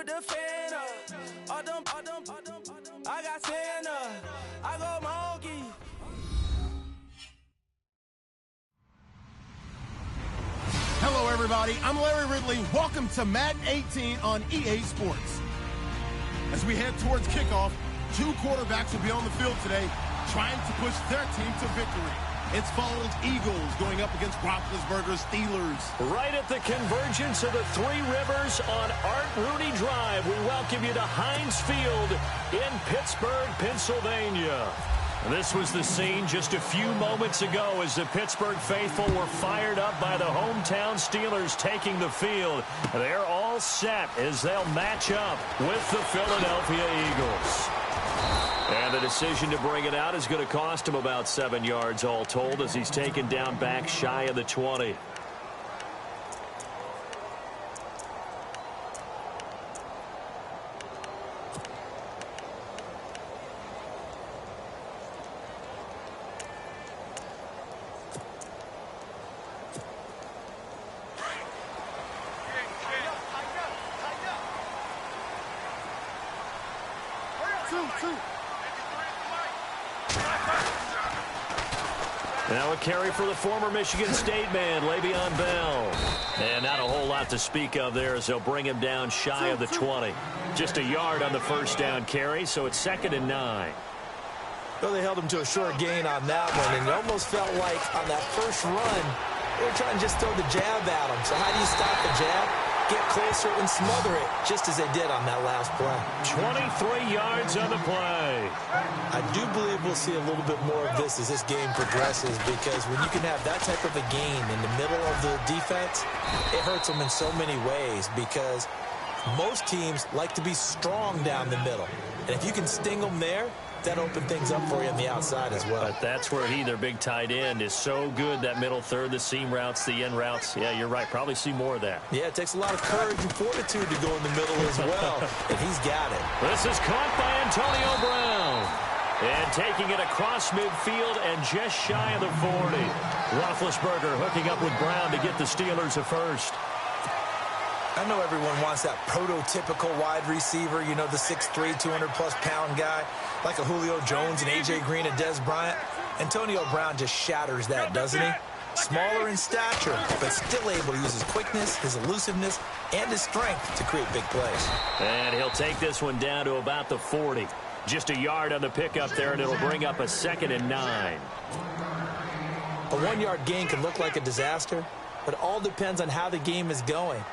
with the fan I got Santa. I go monkey. Hello, everybody. I'm Larry Ridley. Welcome to Madden 18 on EA Sports. As we head towards kickoff, two quarterbacks will be on the field today trying to push their team to victory. It's Eagles going up against Roethlisberger's Steelers. Right at the convergence of the Three Rivers on Art Rooney Drive, we welcome you to Heinz Field in Pittsburgh, Pennsylvania. This was the scene just a few moments ago as the Pittsburgh faithful were fired up by the hometown Steelers taking the field. They're all set as they'll match up with the Philadelphia Eagles. And the decision to bring it out is going to cost him about 7 yards all told as he's taken down back shy of the 20. Now a carry for the former Michigan State man, Le'Veon Bell. And not a whole lot to speak of there as they'll bring him down shy of the 20. Just a yard on the first down carry, so it's 2nd and 9. Well, they held him to a short gain on that one, and it almost felt like on that first run, they were trying to just throw the jab at him. So how do you stop the jab? Get closer and smother it, just as they did on that last play. 23 yards on the play. I do believe we'll see a little bit more of this as this game progresses, because when you can have that type of a gain in the middle of the defense, it hurts them in so many ways, because most teams like to be strong down the middle. And if you can sting them there, that opened things up for you on the outside as well. But that's where their big tight end, is so good, that middle third, the seam routes, the end routes. Yeah, you're right. Probably see more of that. Yeah, it takes a lot of courage and fortitude to go in the middle as well, and he's got it. This is caught by Antonio Brown. And taking it across midfield and just shy of the 40. Roethlisberger hooking up with Brown to get the Steelers a first. I know everyone wants that prototypical wide receiver, you know, the 6'3", 200-plus pound guy, like a Julio Jones and A.J. Green and Des Bryant. Antonio Brown just shatters that, doesn't he? Smaller in stature, but still able to use his quickness, his elusiveness, and his strength to create big plays. And he'll take this one down to about the 40. Just a yard on the pickup there, and it'll bring up a 2nd and 9. A 1-yard gain can look like a disaster, but it all depends on how the game is going.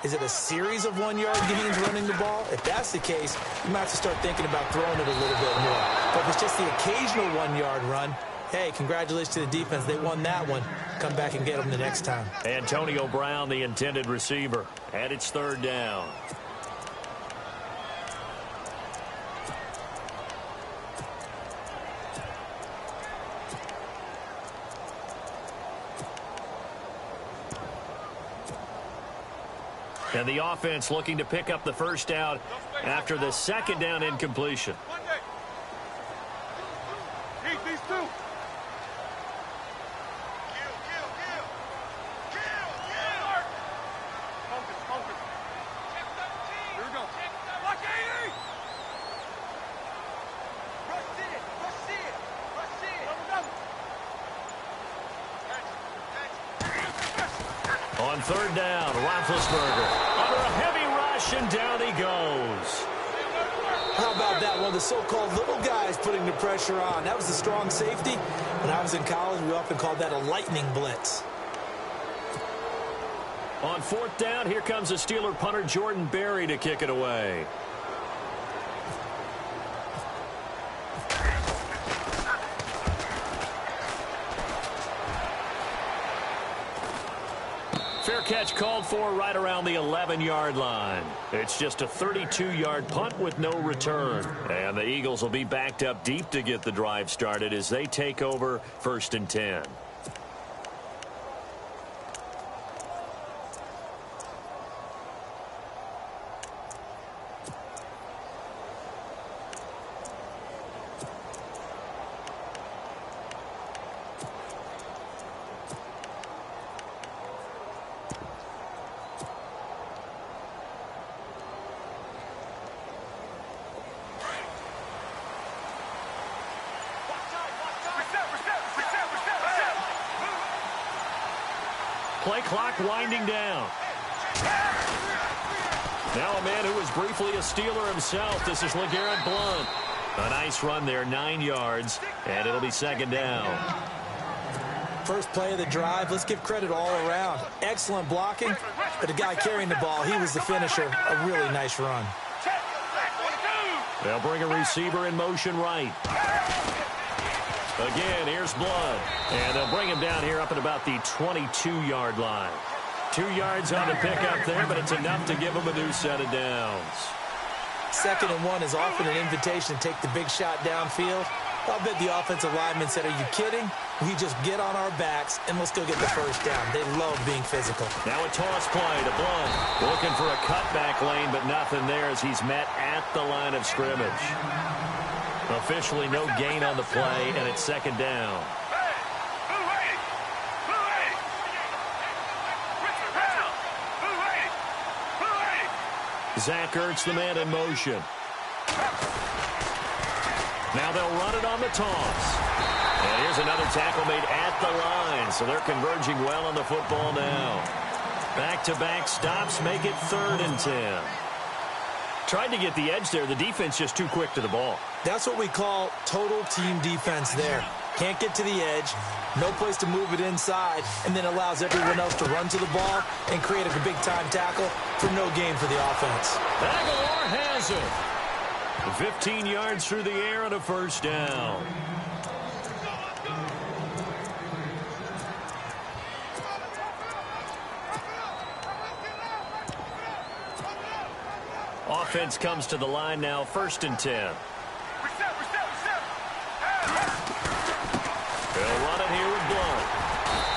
Is it a series of 1-yard gains running the ball? If that's the case, you might have to start thinking about throwing it a little bit more. But if it's just the occasional 1-yard run, hey, congratulations to the defense. They won that one. Come back and get them the next time. Antonio Brown, the intended receiver. And it's 3rd down. And the offense looking to pick up the first down after the 2nd down incompletion. These two. Focus. Here we go. Watch 80. Rush it. On 3rd down, Roethlisberger under a heavy rush, and down he goes. How about that? One of the so-called little guys putting the pressure on. That was the strong safety. When I was in college, we often called that a lightning blitz. On 4th down, here comes the Steeler punter Jordan Berry to kick it away. Fair catch called for right around the 11-yard line. It's just a 32-yard punt with no return. And the Eagles will be backed up deep to get the drive started as they take over 1st and 10. Play clock winding down. Now a man who was briefly a Steeler himself. This is LeGarrette Blount. A nice run there, 9 yards, and it'll be second down. First play of the drive, let's give credit all around. Excellent blocking, but the guy carrying the ball, he was the finisher. A really nice run. They'll bring a receiver in motion right. Again, here's Blount. And they'll bring him down here up at about the 22-yard line. 2 yards on the pickup there, but it's enough to give him a new set of downs. 2nd and 1 is often an invitation to take the big shot downfield. I'll bet the offensive lineman said, "Are you kidding? We just get on our backs and let's go get the first down." They love being physical. Now a toss play to Blount. Looking for a cutback lane, but nothing there as he's met at the line of scrimmage. Officially no gain on the play, and it's second down. Zach Ertz, the man in motion. Now they'll run it on the toss. And here's another tackle made at the line, so they're converging well on the football now. Back-to-back stops make it 3rd and 10. Tried to get the edge there. The defense just too quick to the ball. That's what we call total team defense there. Can't get to the edge, no place to move it inside, and then allows everyone else to run to the ball and create a big-time tackle for no gain for the offense. Aguilar has it. 15 yards through the air and a first down. Offense comes to the line now, 1st and 10. They'll run it here with Blount.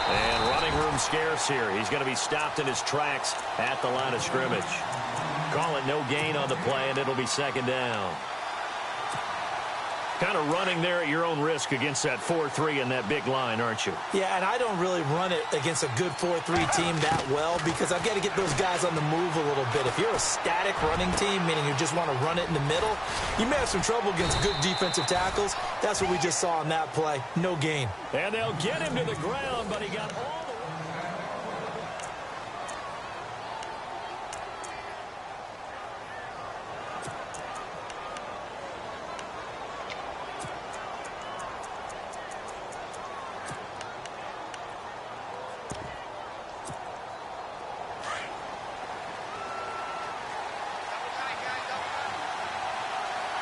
And running room scarce here. He's going to be stopped in his tracks at the line of scrimmage. Call it no gain on the play, and it'll be second down. Kind of running there at your own risk against that 4-3 and that big line, aren't you? Yeah, and I don't really run it against a good 4-3 team that well because I've got to get those guys on the move a little bit. If you're a static running team, meaning you just want to run it in the middle, you may have some trouble against good defensive tackles. That's what we just saw on that play. No gain. And they'll get him to the ground, but he got all the way.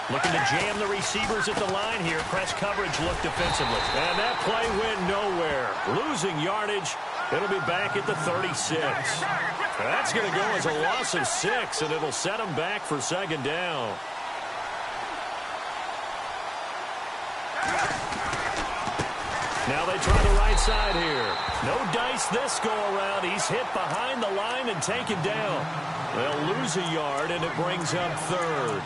Looking to jam the receivers at the line here. Press coverage look defensively. And that play went nowhere. Losing yardage. It'll be back at the 36. That's going to go as a loss of 6, and it'll set them back for second down. Now they try the right side here. No dice this go around. He's hit behind the line and taken down. They'll lose a yard, and it brings up 3rd.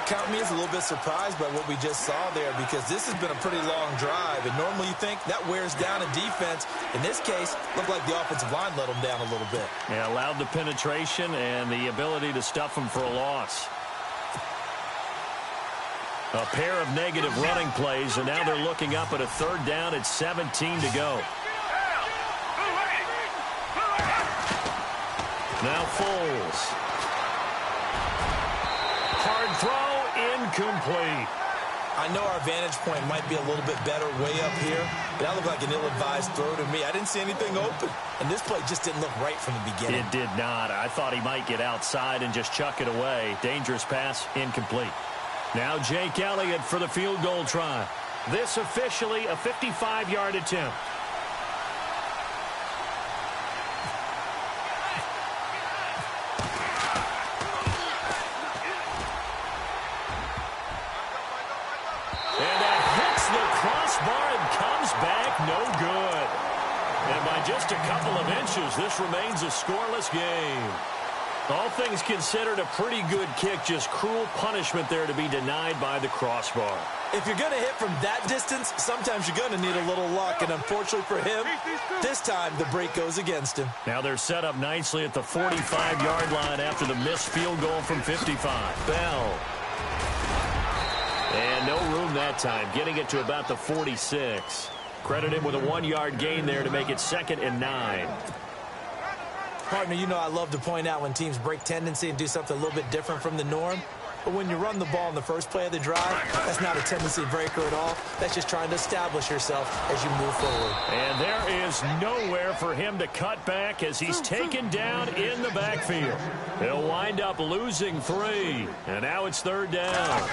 Count me as a little bit surprised by what we just saw there because this has been a pretty long drive, and normally you think that wears down a defense. In this case, looked like the offensive line let them down a little bit. Yeah, allowed the penetration and the ability to stuff them for a loss. A pair of negative running plays, and now they're looking up at a 3rd down at 17 to go. Now Foles. Hard throw, incomplete. I know our vantage point might be a little bit better way up here, but that looked like an ill-advised throw to me. I didn't see anything open, and this play just didn't look right from the beginning. It did not. I thought he might get outside and just chuck it away. Dangerous pass, incomplete. Now Jake Elliott for the field goal try. This officially a 55-yard attempt. Crossbar and comes back no good. And by just a couple of inches, this remains a scoreless game. All things considered, a pretty good kick, just cruel punishment there to be denied by the crossbar. If you're going to hit from that distance, sometimes you're going to need a little luck, and unfortunately for him, this time the break goes against him. Now they're set up nicely at the 45-yard line after the missed field goal from 55. Bell. And no room that time, getting it to about the 46. Credit him with a 1-yard gain there to make it 2nd and 9. Partner, you know I love to point out when teams break tendency and do something a little bit different from the norm. But when you run the ball in the first play of the drive, that's not a tendency breaker at all. That's just trying to establish yourself as you move forward. And there is nowhere for him to cut back as he's taken down in the backfield. He'll wind up losing 3. And now it's 3rd down.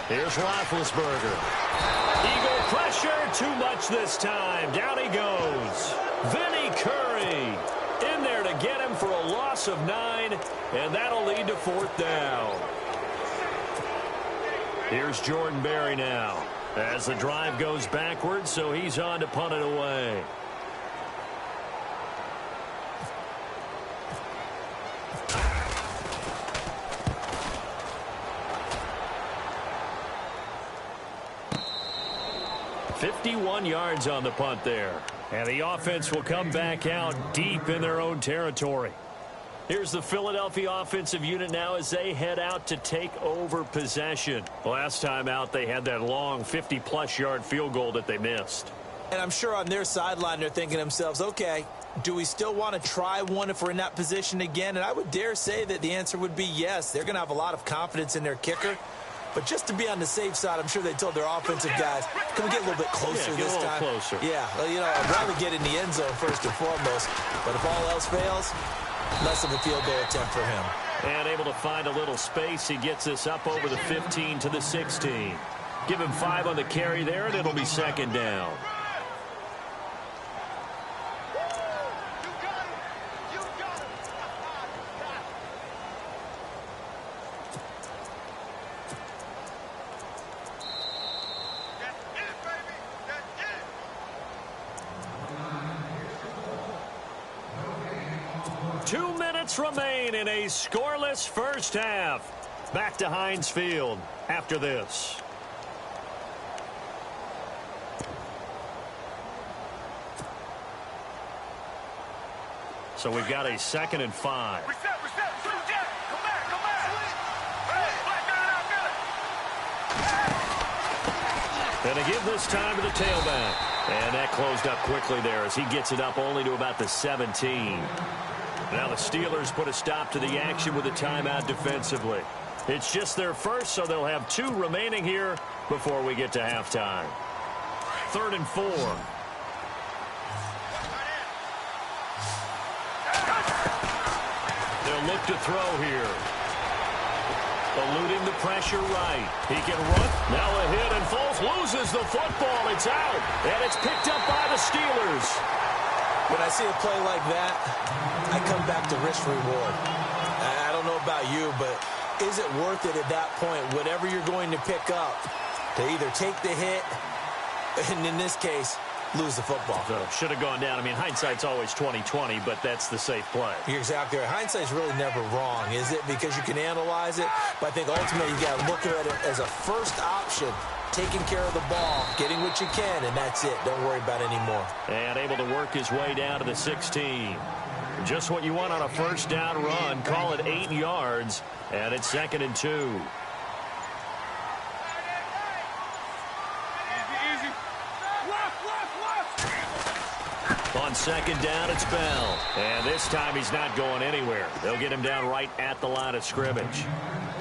Here's Roethlisberger. Eagle pressure, too much this time. Down he goes. Vinny Curry in there to get him for a loss of 9, and that'll lead to 4th down. Here's Jordan Berry now as the drive goes backwards, so he's on to punt it away. "51 yards on the punt there. And the offense will come back out deep in their own territory. Here's the Philadelphia offensive unit now as they head out to take over possession. Last time out, they had that long 50-plus yard field goal that they missed. And I'm sure on their sideline they're thinking to themselves, okay, do we still want to try one if we're in that position again? And I would dare say that the answer would be yes. They're going to have a lot of confidence in their kicker. But just to be on the safe side, I'm sure they told their offensive guys, can we get a little bit closer this time? Closer. Yeah, well, you know, I'd rather get in the end zone first and foremost. But if all else fails, less of a field goal attempt for him. And able to find a little space. He gets this up over the 15 to the 16. Give him 5 on the carry there, and it'll be 2nd down. Remain in a scoreless first half. Back to Heinz Field after this. So we've got a 2nd and 5. Reset. Jack. Come back. Hey, black guy out. And to give this time to the tailback. And that closed up quickly there as he gets it up only to about the 17. Now the Steelers put a stop to the action with a timeout defensively. It's just their first, so they'll have 2 remaining here before we get to halftime. 3rd and 4. They'll look to throw here. Eluding the pressure right. He can run. Now a hit, and Foles loses the football. It's out, and it's picked up by the Steelers. When I see a play like that, I come back to risk-reward. I don't know about you, but is it worth it at that point, whatever you're going to pick up, to either take the hit, and in this case, lose the football? So should have gone down. I mean, hindsight's always 20/20, but that's the safe play. You're exactly right. Hindsight's really never wrong, is it? Because you can analyze it, but I think ultimately you got to look at it as a first option. Taking care of the ball, getting what you can, and that's it. Don't worry about it anymore. And able to work his way down to the 16. Just what you want on a first down run. Call it 8 yards, and it's 2nd and 2. Easy. Left. On 2nd down, it's Bell. And this time he's not going anywhere. They'll get him down right at the line of scrimmage.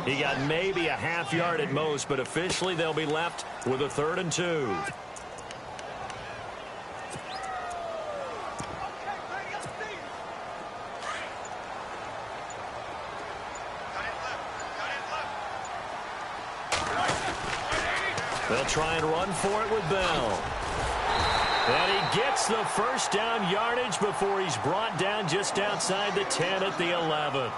He got maybe a half yard at most, but officially they'll be left with a 3rd and 2. They'll try and run for it with Bell. And he gets the first down yardage before he's brought down just outside the 10 at the 11.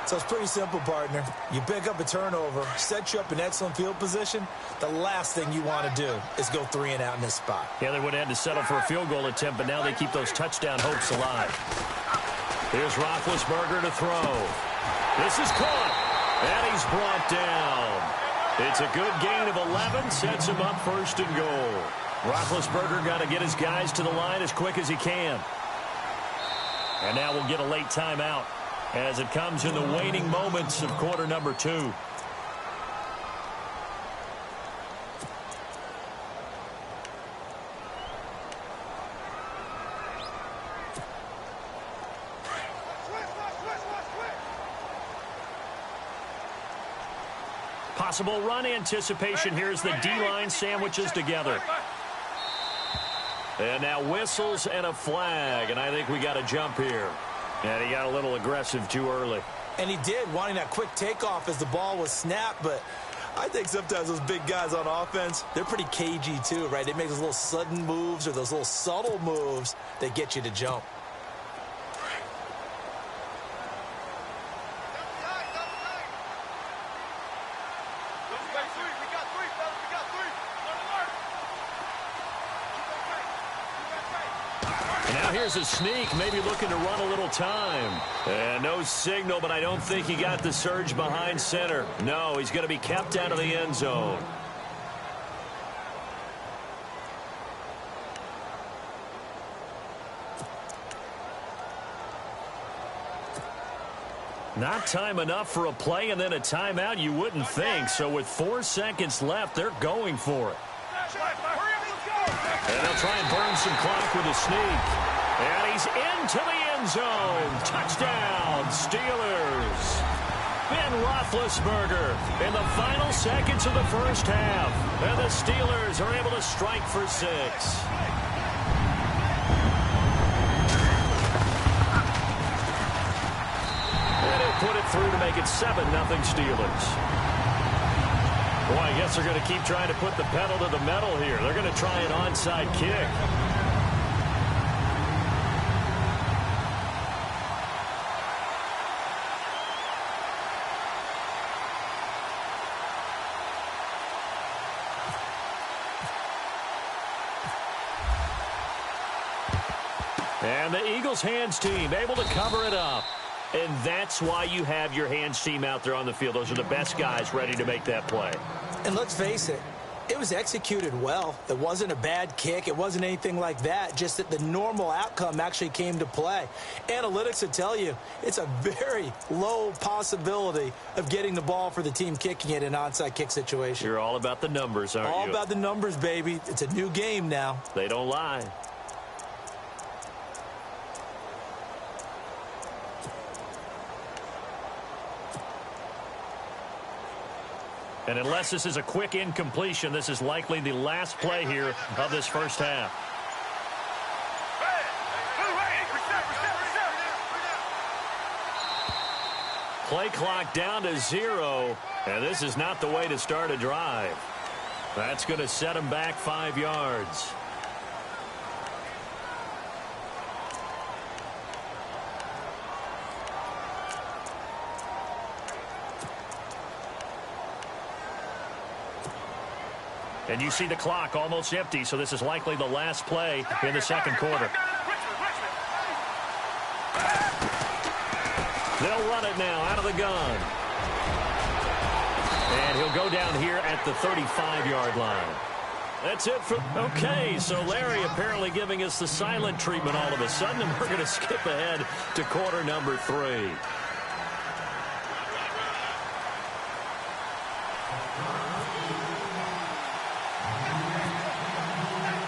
So it's pretty simple, partner. You pick up a turnover, set you up in excellent field position. The last thing you want to do is go 3 and out in this spot. Yeah, they would have had to settle for a field goal attempt, but now they keep those touchdown hopes alive. Here's Roethlisberger to throw. This is caught, and he's brought down. It's a good gain of 11, sets him up 1st and goal. Roethlisberger got to get his guys to the line as quick as he can. And now we'll get a late timeout as it comes in the waning moments of quarter number 2. Possible run anticipation here as the D-line sandwiches together. And now whistles and a flag, and I think we got a jump here. And he got a little aggressive too early. And he did, wanting that quick takeoff as the ball was snapped, but I think sometimes those big guys on offense, they're pretty cagey too, right? They make those little sudden moves or those little subtle moves that get you to jump. Here's a sneak, maybe looking to run a little time. And no signal, but I don't think he got the surge behind center. No, he's going to be kept out of the end zone. Not time enough for a play and then a timeout, you wouldn't think. So with 4 seconds left, they're going for it. And they'll try and burn some clock with a sneak. And he's into the end zone. Touchdown, Steelers. Ben Roethlisberger in the final seconds of the first half. And the Steelers are able to strike for 6. And he'll put it through to make it 7-0 Steelers. Boy, I guess they're going to keep trying to put the pedal to the metal here. They're going to try an onside kick. And the Eagles hands team able to cover it up. And that's why you have your hands team out there on the field. Those are the best guys ready to make that play. And let's face it, it was executed well. It wasn't a bad kick. It wasn't anything like that. Just that the normal outcome actually came to play. Analytics will tell you it's a very low possibility of getting the ball for the team kicking it in an onside kick situation. You're all about the numbers, aren't you? All about the numbers, baby. It's a new game now. They don't lie. And unless this is a quick incompletion, this is likely the last play here of this first half. Play clock down to 0, and this is not the way to start a drive. That's going to set him back 5 yards. And you see the clock almost empty, so this is likely the last play in the second quarter. They'll run it now out of the gun. And he'll go down here at the 35-yard line. That's it for... Okay, so Larry apparently giving us the silent treatment all of a sudden, and we're going to skip ahead to quarter number 3.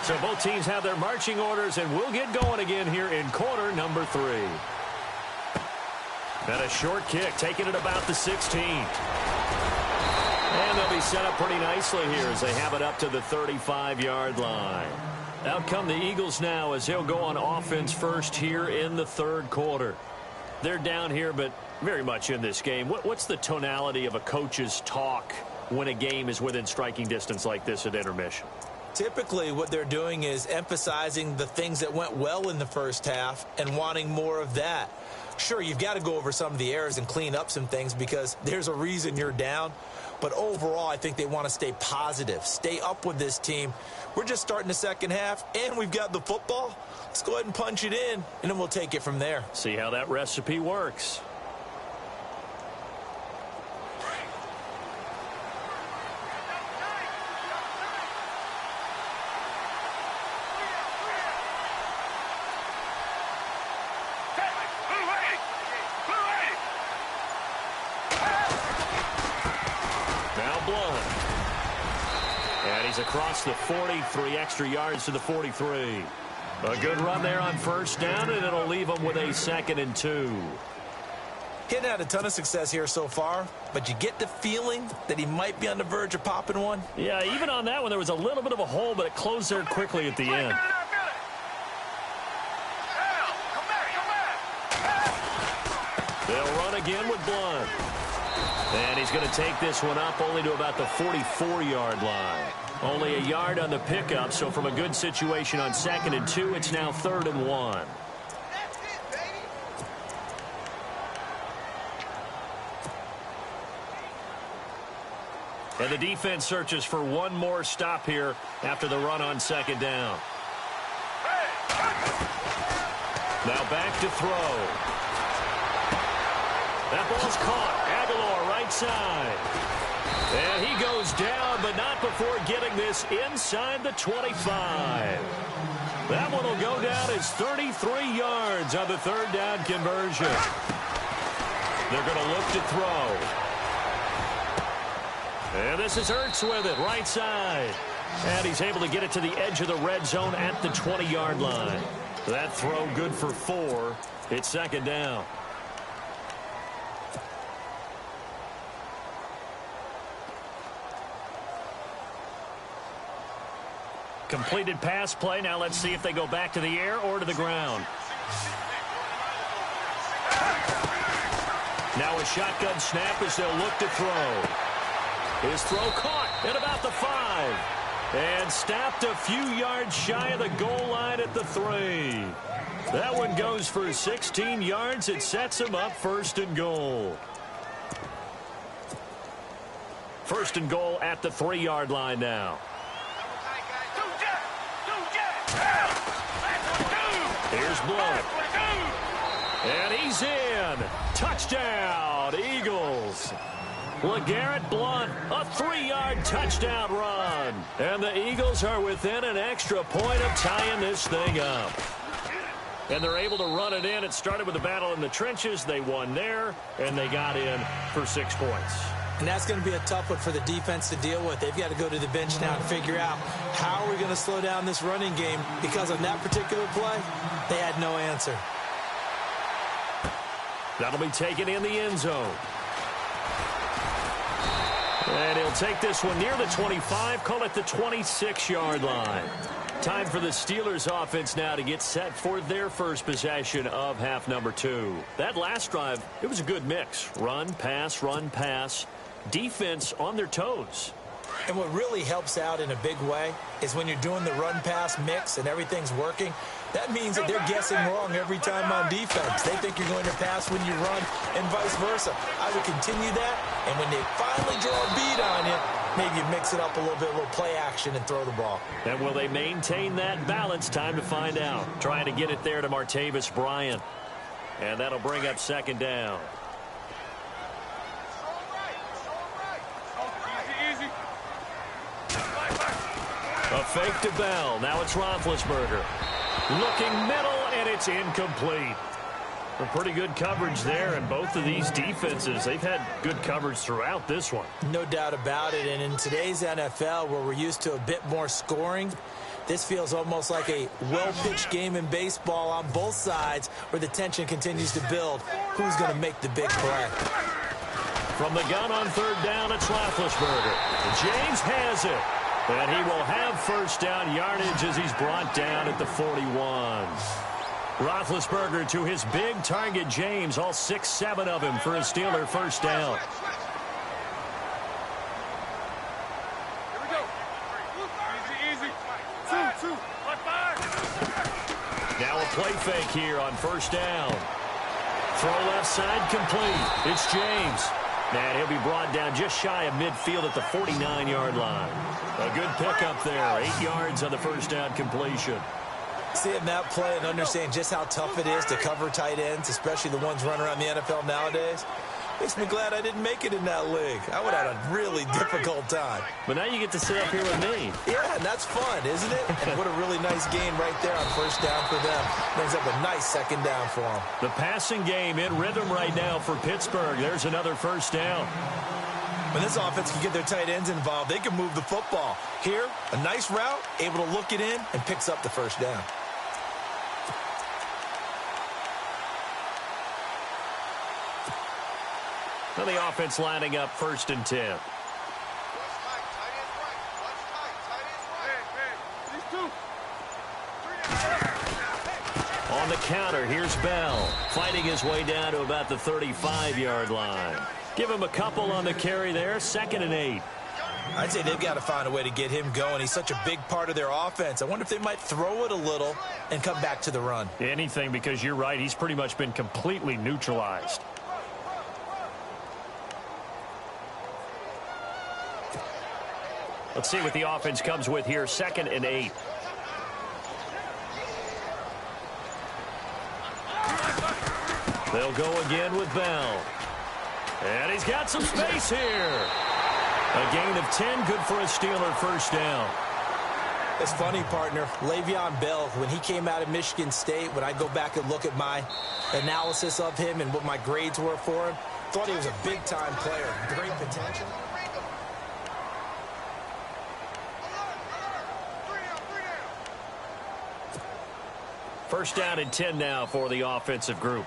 So both teams have their marching orders, and we'll get going again here in quarter number 3. And a short kick, taking it about the 16. And they'll be set up pretty nicely here as they have it up to the 35-yard line. Out come the Eagles now as they'll go on offense first here in the third quarter. They're down here, but very much in this game. What's the tonality of a coach's talk when a game is within striking distance like this at intermission? Typically, what they're doing is emphasizing the things that went well in the first half and wanting more of that. Sure, you've got to go over some of the errors and clean up some things because there's a reason you're down. But overall, I think they want to stay positive, stay up with this team. We're just starting the second half, and we've got the football. Let's go ahead and punch it in, and then we'll take it from there. See how that recipe works. Across the 40, 3 extra yards to the 43. A good run there on first down, and it'll leave them with a 2nd and 2. He hadn't had a ton of success here so far, but you get the feeling that he might be on the verge of popping one. Yeah, even on that one, there was a little bit of a hole, but it closed there quickly at the end. They'll run again with Blunt. And he's going to take this one up only to about the 44-yard line. Only a yard on the pickup, so from a good situation on 2nd and 2, it's now 3rd and 1. And the defense searches for one more stop here after the run on 2nd down. Now back to throw. That ball's caught. Aguilar right side. And he goes down, but not before getting this inside the 25. That one will go down as 33 yards on the 3rd down conversion. They're going to look to throw. And this is Ertz with it, right side. And he's able to get it to the edge of the red zone at the 20-yard line. That throw good for 4. It's 2nd down. Completed pass play. Now let's see if they go back to the air or to the ground. Now a shotgun snap as they'll look to throw. His throw caught at about the 5. And stopped a few yards shy of the goal line at the 3. That one goes for 16 yards. It sets him up 1st and goal. 1st and goal at the 3-yard line now. Here's Blunt. And he's in. Touchdown, Eagles. LeGarrette Blunt, a 3-yard touchdown run. And the Eagles are within an extra point of tying this thing up. And they're able to run it in. It started with a battle in the trenches. They won there, and they got in for 6 points. And that's going to be a tough one for the defense to deal with. They've got to go to the bench now and figure out how are we going to slow down this running game, because on that particular play, they had no answer. That'll be taken in the end zone. And he'll take this one near the 25, call it the 26-yard line. Time for the Steelers offense now to get set for their first possession of half number 2. That last drive, it was a good mix. Run, pass, defense on their toes. And what really helps out in a big way is when you're doing the run-pass mix and everything's working, that means that they're guessing wrong every time on defense. They think you're going to pass when you run and vice versa. I would continue that, and when they finally draw a beat on you, maybe you mix it up a little bit, a little play action, and throw the ball. And will they maintain that balance? Time to find out. Trying to get it there to Martavis Bryant. And that'll bring up 2nd down. A fake to Bell. Now it's Roethlisberger. Looking middle, and it's incomplete. A pretty good coverage there, and both of these defenses, they've had good coverage throughout this one. No doubt about it, and in today's NFL, where we're used to a bit more scoring, this feels almost like a well-pitched game in baseball on both sides, where the tension continues to build. Who's going to make the big play? From the gun on 3rd down, it's Roethlisberger. James has it. And he will have 1st down yardage as he's brought down at the 41. Roethlisberger to his big target, James, all 6-7 of him for a Steeler 1st down. Here we go. Easy. 2. Now a play fake here on 1st down. Throw left side complete. It's James. And he'll be brought down just shy of midfield at the 49-yard line. A good pickup there. 8 yards on the 1st down completion. Seeing that play and understand just how tough it is to cover tight ends, especially the ones running around the NFL nowadays, makes me glad I didn't make it in that league. I would have had a really difficult time. But now you get to sit up here with me. Yeah, and that's fun, isn't it? And what a really nice gain right there on 1st down for them. Brings up a nice 2nd down for them. The passing game in rhythm right now for Pittsburgh. There's another 1st down. When this offense can get their tight ends involved, they can move the football. Here, a nice route, able to look it in, and picks up the 1st down. Well, the offense lining up 1st and 10. On the counter, here's Bell, fighting his way down to about the 35-yard line. Give him a couple on the carry there, 2nd and 8. I'd say they've got to find a way to get him going. He's such a big part of their offense. I wonder if they might throw it a little and come back to the run. Anything, because you're right, he's pretty much been completely neutralized. Let's see what the offense comes with here, 2nd and 8. They'll go again with Bell. And he's got some space here. A gain of 10, good for a Steeler 1st down. It's funny, partner. Le'Veon Bell, when he came out of Michigan State, when I go back and look at my analysis of him and what my grades were for him, thought he was a big-time player. Great potential. First down and 10 now for the offensive group.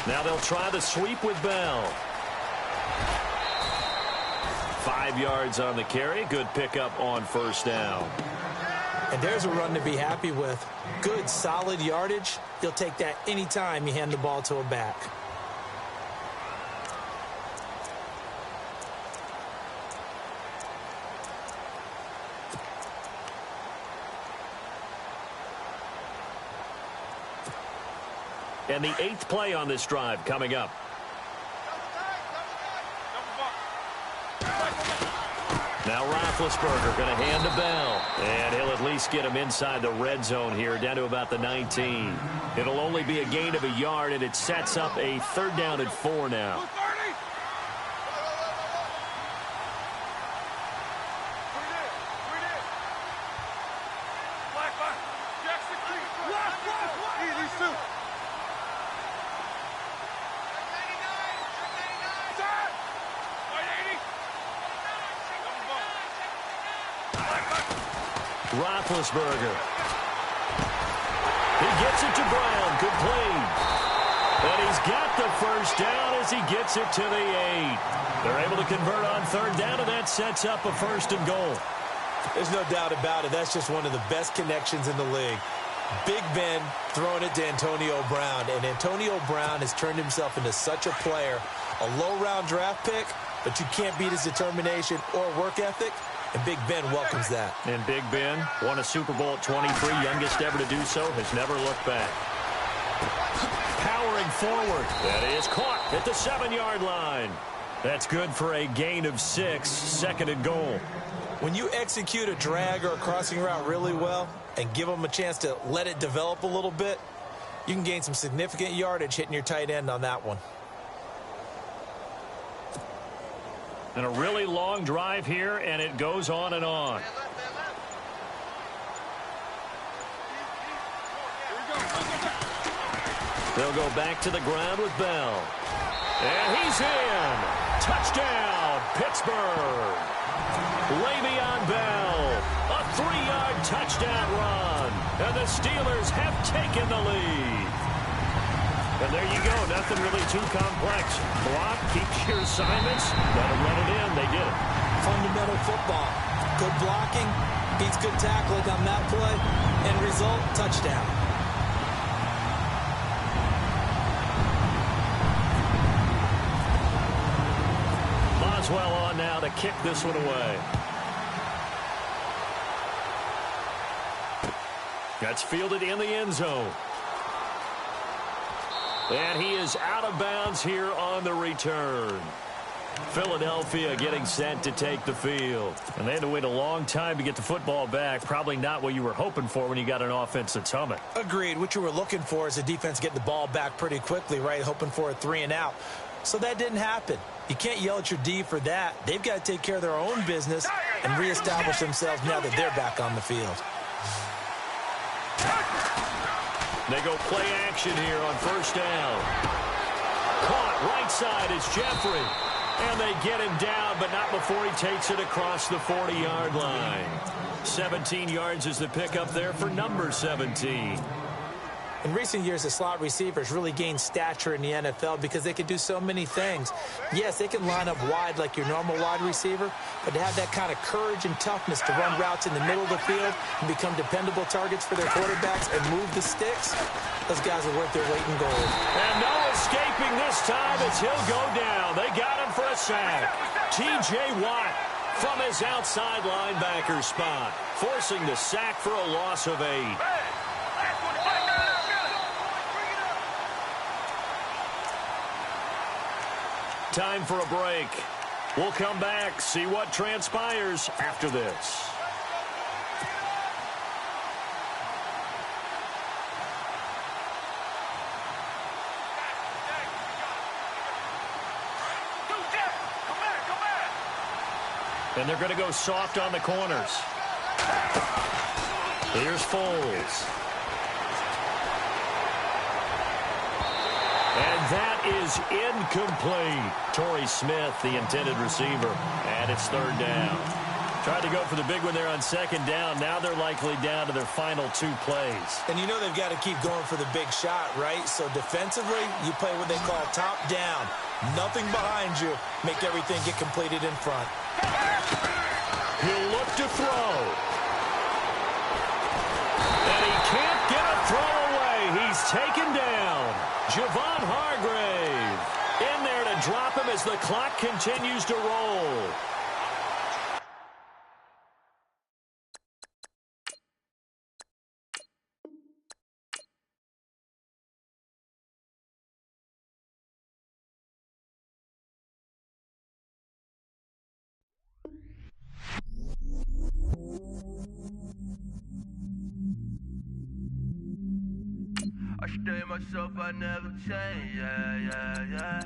Now they'll try the sweep with Bell. 5 yards on the carry. Good pickup on 1st down. And there's a run to be happy with. Good, solid yardage. You'll take that anytime you hand the ball to a back. And the 8th play on this drive coming up. Now Roethlisberger going to hand to Bell. And he'll at least get him inside the red zone here, down to about the 19. It'll only be a gain of a yard, and it sets up a 3rd down and 4 now. Roethlisberger. He gets it to Brown. Good play. And he's got the 1st down as he gets it to the 8. They're able to convert on 3rd down, and that sets up a 1st and goal. There's no doubt about it. That's just one of the best connections in the league. Big Ben throwing it to Antonio Brown, and Antonio Brown has turned himself into such a player. A low-round draft pick, but you can't beat his determination or work ethic. And Big Ben welcomes that. And Big Ben won a Super Bowl at 23, youngest ever to do so, has never looked back. Powering forward. That is caught at the 7-yard line. That's good for a gain of 6, 2nd and goal. When you execute a drag or a crossing route really well and give them a chance to let it develop a little bit, you can gain some significant yardage hitting your tight end on that one. And a really long drive here, and it goes on and on. They'll go back to the ground with Bell. And he's in. Touchdown, Pittsburgh. Le'Veon Bell, a 3-yard touchdown run. And the Steelers have taken the lead. And there you go. Nothing really too complex. Block, keeps your assignments. Let them run it in. They did it. Fundamental football. Good blocking, beats good tackling on that play. End result, touchdown. Boswell on now to kick this one away. That's fielded in the end zone. And he is out of bounds here on the return. Philadelphia getting set to take the field. And they had to wait a long time to get the football back. Probably not what you were hoping for when you got an offense that's humming. Agreed. What you were looking for is a defense getting the ball back pretty quickly, right? Hoping for a 3 and out. So that didn't happen. You can't yell at your D for that. They've got to take care of their own business and reestablish themselves now that they're back on the field. They go play action here on 1st down. Caught right side is Jeffrey. And they get him down, but not before he takes it across the 40-yard line. 17 yards is the pickup there for number 17. In recent years, the slot receivers really gained stature in the NFL because they can do so many things. Yes, they can line up wide like your normal wide receiver, but to have that kind of courage and toughness to run routes in the middle of the field and become dependable targets for their quarterbacks and move the sticks, those guys are worth their weight in gold. And no escaping this time as he'll go down. They got him for a sack. T.J. Watt from his outside linebacker spot, forcing the sack for a loss of 8. Time for a break. We'll come back, see what transpires after this. And they're going to go soft on the corners. Here's Foles. And that is incomplete. Torrey Smith, the intended receiver, and it's third down. Tried to go for the big one there on second down. Now they're likely down to their final 2 plays. And you know they've got to keep going for the big shot, right? So defensively, you play what they call top down. Nothing behind you. Make everything get completed in front. He'll look to throw. And he can't get a throw away. He's taken down. Javon Hargrave in there to drop him as the clock continues to roll. I stay myself, I never change, yeah.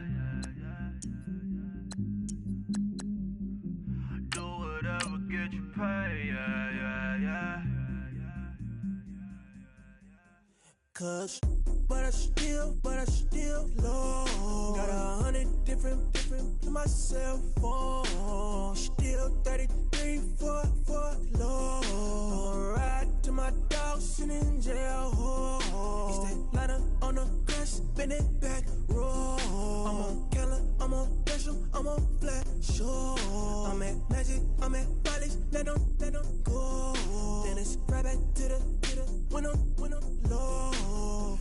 Do whatever, get you paid, yeah. Cause, but I still low. Got 100 different to my cell phone. Still 33 for low. I'ma ride to my dog sitting in jail. It's that liner on the grass, spin it back, roll. I'm on Keller, I'm on Bishop, I'm on Flat Show. I'm at Magic, I'm at Follies, let them go. Then it's right back to the when I'm low.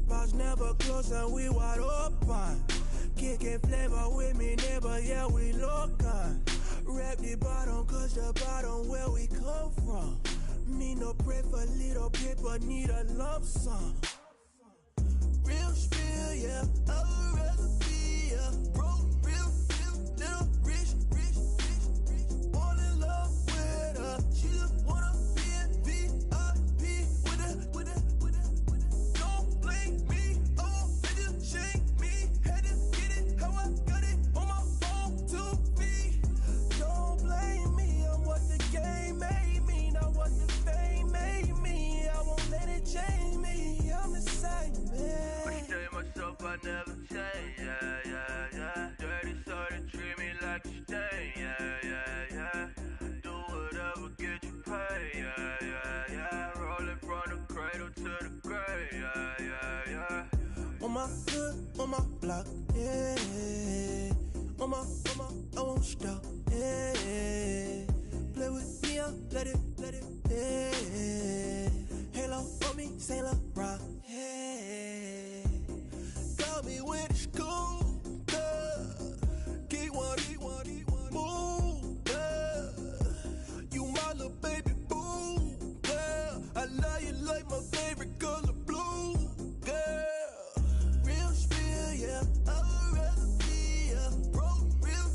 Bars never close and we wide open. Kicking flavor with me, neighbor, yeah, we local. Rap the bottom, cause the bottom where we come from. Me no pray for little paper, need a lump sum. Real spill, yeah, I would rather be, yeah. Broke, real, little rich. All in love with her, she just wanna be in VIP with it. Don't blame me, oh, they just shake me. Had to get it, how I got it, on my phone to be. Don't blame me, I'm what the game made me, not what the fame made me. I won't let it change me, I'm the same man. I stay myself, I never change, yeah. Dirty so they treat me like a stain, yeah. Do whatever, get you paid, yeah. Rolling from the cradle to the grave, yeah. On my hood, on my block, yeah. On my, I won't stop, yeah. Play with me, let it, yeah. Halo on me, Saint Laurent, yeah. Got me with the school, Keep one, move, you my little baby boo, girl. I love you like my favorite color blue, girl. Real spill, yeah, I would rather be, yeah. Broke, real,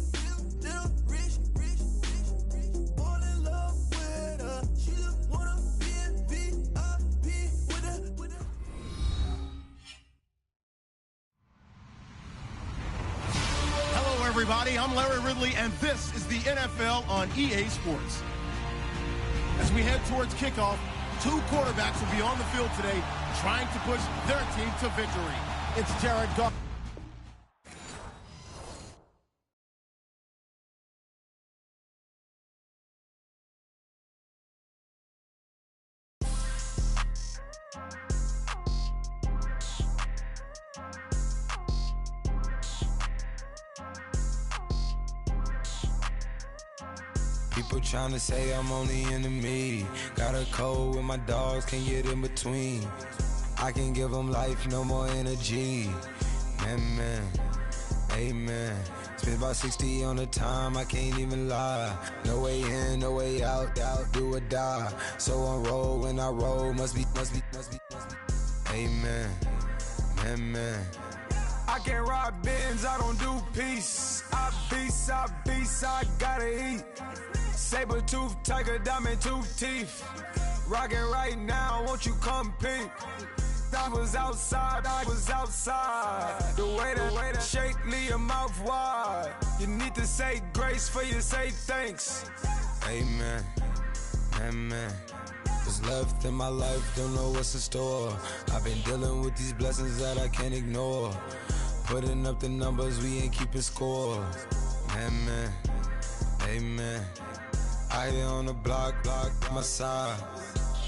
little rich. Fall in love with her, she just wanna be in VIP with it. Hello, everybody. I'm Larry Ridley, and this is the NFL on EA Sports. As we head towards kickoff, 2 quarterbacks will be on the field today trying to push their team to victory. It's Jared Goff. People tryna say I'm only in the me. Got a code with my dogs, can't get in between. I can give them life, no more energy. Man, amen. Spent about 60 on the time, I can't even lie. No way in, no way out, do or die. So on roll, when I roll, must be. Amen, man. I can't ride Benz, I don't do peace. I beast, I gotta eat. Saber tooth, tiger, diamond tooth teeth. Rockin' right now, won't you come peep? I was outside. The way that shake, leave your mouth wide. You need to say grace for you say thanks. Amen, what's left in my life, don't know what's in store. I've been dealing with these blessings that I can't ignore. Putting up the numbers, we ain't keeping score. Amen. I on the block, my side.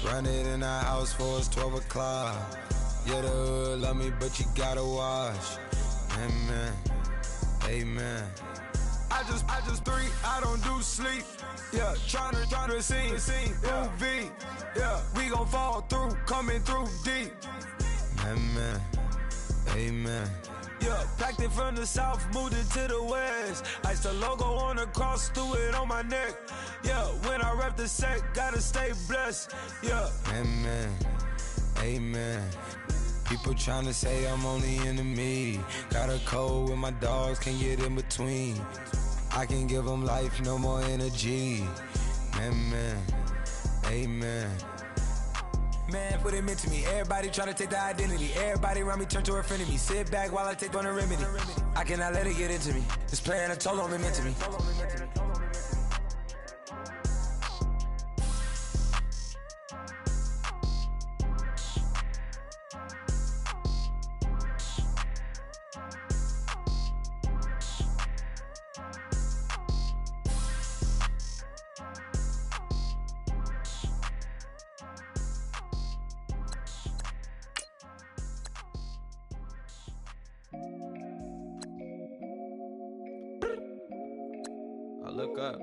Run it in the house for us 12 o'clock. Yeah, the hood love me, but you gotta watch. Amen. I just three, I don't do sleep. Yeah, tryna see UV. Yeah, we gon' fall through, coming through deep. Amen. Yeah, packed it from the south, moved it to the west. Iced the logo on the cross, threw it on my neck. Yeah, when I rep the set, gotta stay blessed. Yeah. Amen. People tryna say I'm only in the me. Got a code with my dogs, can't get in between. I can give them life, no more energy. Amen. Man, put him into me. Everybody tryna take the identity. Everybody around me turn to a friend of me. Sit back while I take on the remedy. I cannot let it get into me. This playing a toll on me, meant to me. I look up,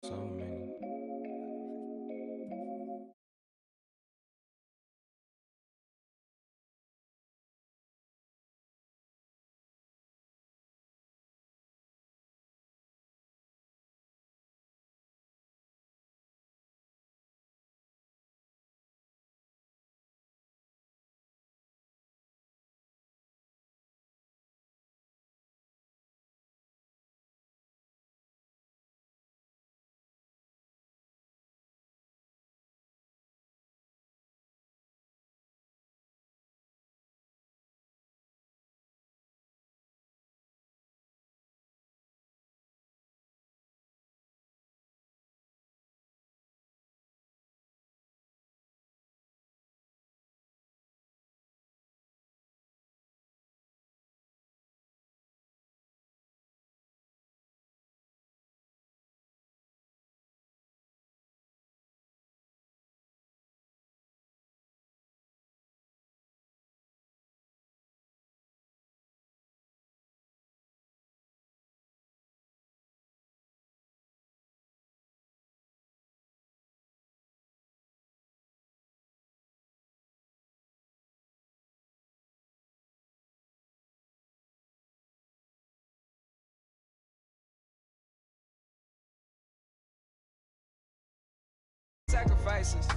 so many. Sacrifices.